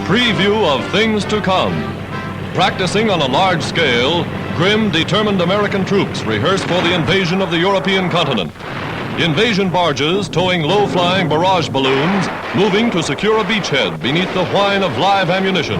preview of things to come. Practicing on a large scale, grim, determined American troops rehearse for the invasion of the European continent. Invasion barges towing low-flying barrage balloons, moving to secure a beachhead beneath the whine of live ammunition.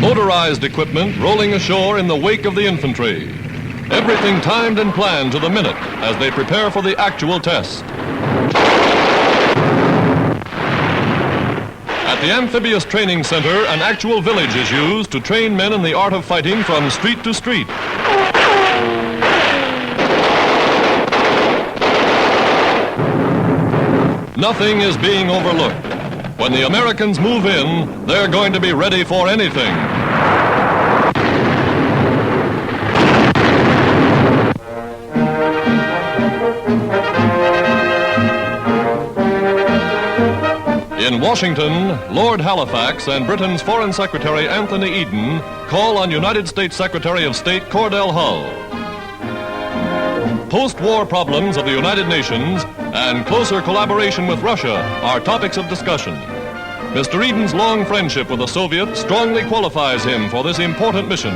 Motorized equipment rolling ashore in the wake of the infantry. Everything timed and planned to the minute as they prepare for the actual test. At the Amphibious Training Center, an actual village is used to train men in the art of fighting from street to street. Nothing is being overlooked. When the Americans move in, they're going to be ready for anything. In Washington, Lord Halifax and Britain's Foreign Secretary Anthony Eden call on United States Secretary of State Cordell Hull. Post-war problems of the United Nations and closer collaboration with Russia are topics of discussion. Mr. Eden's long friendship with the Soviets strongly qualifies him for this important mission.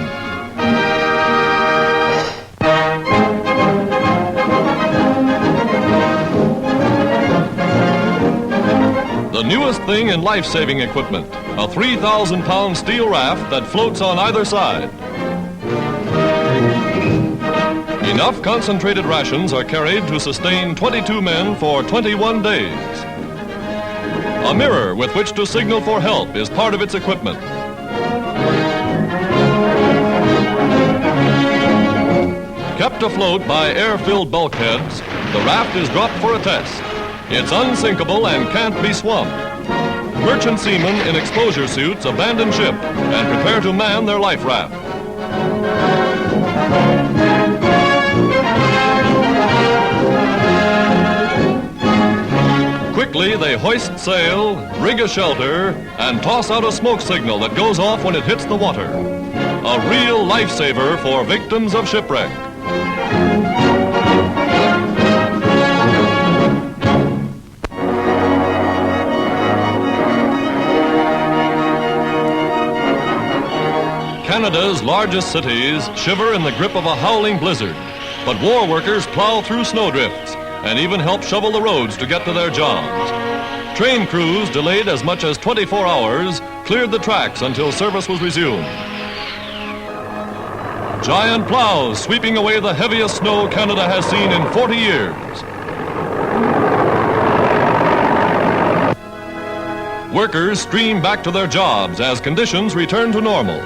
The newest thing in life-saving equipment, a 3,000-pound steel raft that floats on either side. Enough concentrated rations are carried to sustain 22 men for 21 days. A mirror with which to signal for help is part of its equipment. Kept afloat by air-filled bulkheads, the raft is dropped for a test. It's unsinkable and can't be swamped. Merchant seamen in exposure suits abandon ship and prepare to man their life raft. Quickly, they hoist sail, rig a shelter, and toss out a smoke signal that goes off when it hits the water. A real lifesaver for victims of shipwreck. Canada's largest cities shiver in the grip of a howling blizzard, but war workers plow through snowdrifts and even help shovel the roads to get to their jobs. Train crews, delayed as much as 24 hours, cleared the tracks until service was resumed. Giant plows sweeping away the heaviest snow Canada has seen in 40 years. Workers stream back to their jobs as conditions return to normal.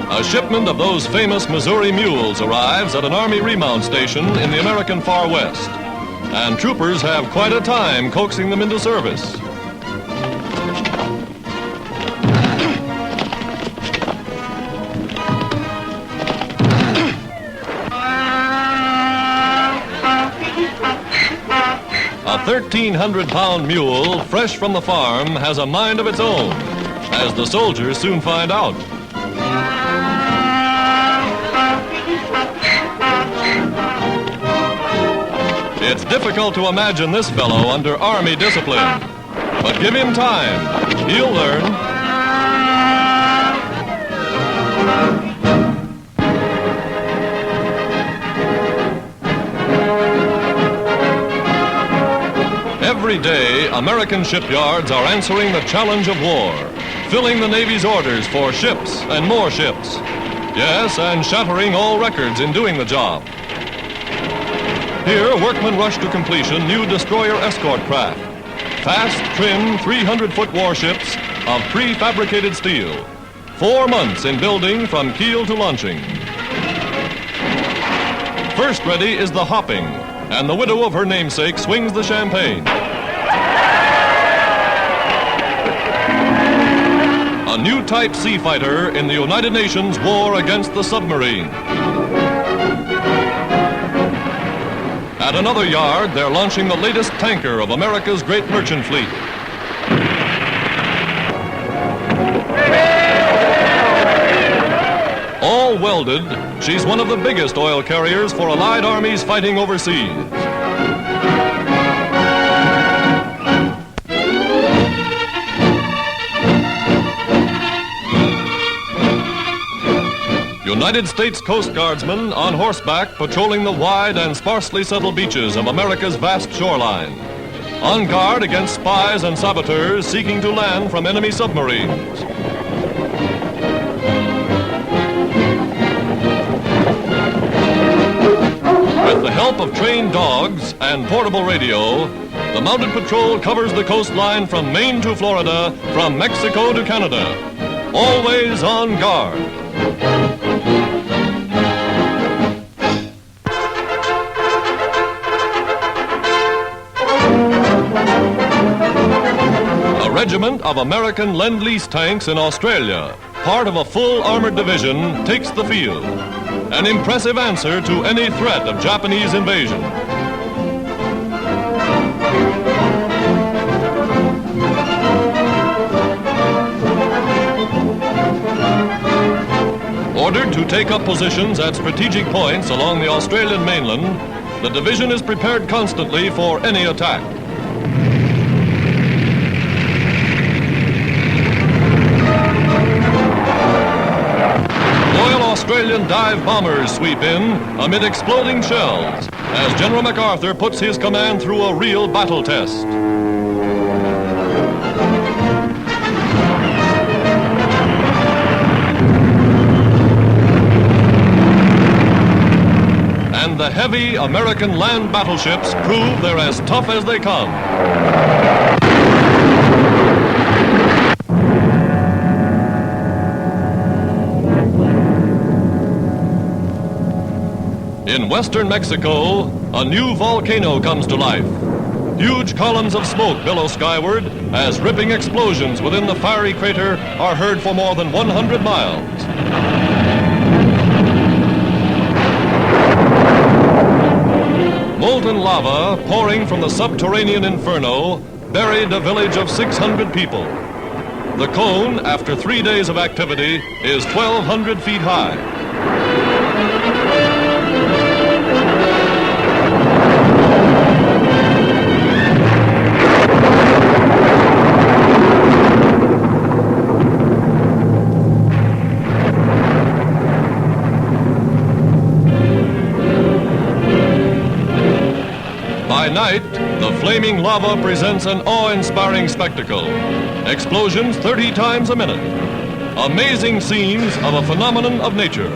A shipment of those famous Missouri mules arrives at an Army remount station in the American Far West, and troopers have quite a time coaxing them into service. A 1,300-pound mule, fresh from the farm, has a mind of its own, as the soldiers soon find out. It's difficult to imagine this fellow under Army discipline, but give him time. He'll learn. Every day, American shipyards are answering the challenge of war, filling the Navy's orders for ships and more ships. Yes, and shattering all records in doing the job. Here, workmen rush to completion new destroyer escort craft. Fast, trim, 300-foot warships of prefabricated steel. 4 months in building from keel to launching. First ready is the hopping, and the widow of her namesake swings the champagne. prototype sea fighter in the United Nations war against the submarine. At another yard, they're launching the latest tanker of America's great merchant fleet. All welded, she's one of the biggest oil carriers for Allied armies fighting overseas. United States Coast Guardsmen on horseback patrolling the wide and sparsely settled beaches of America's vast shoreline, on guard against spies and saboteurs seeking to land from enemy submarines. With the help of trained dogs and portable radio, the mounted patrol covers the coastline from Maine to Florida, from Mexico to Canada, always on guard. A regiment of American Lend-Lease tanks in Australia, part of a full armored division, takes the field. An impressive answer to any threat of Japanese invasion. Ordered to take up positions at strategic points along the Australian mainland, the division is prepared constantly for any attack. Australian dive bombers sweep in amid exploding shells as General MacArthur puts his command through a real battle test. And the heavy American land battleships prove they're as tough as they come. In western Mexico, a new volcano comes to life. Huge columns of smoke billow skyward as ripping explosions within the fiery crater are heard for more than 100 miles. Molten lava pouring from the subterranean inferno buried a village of 600 people. The cone, after 3 days of activity, is 1,200 feet high. By night, the flaming lava presents an awe-inspiring spectacle. Explosions 30 times a minute. Amazing scenes of a phenomenon of nature.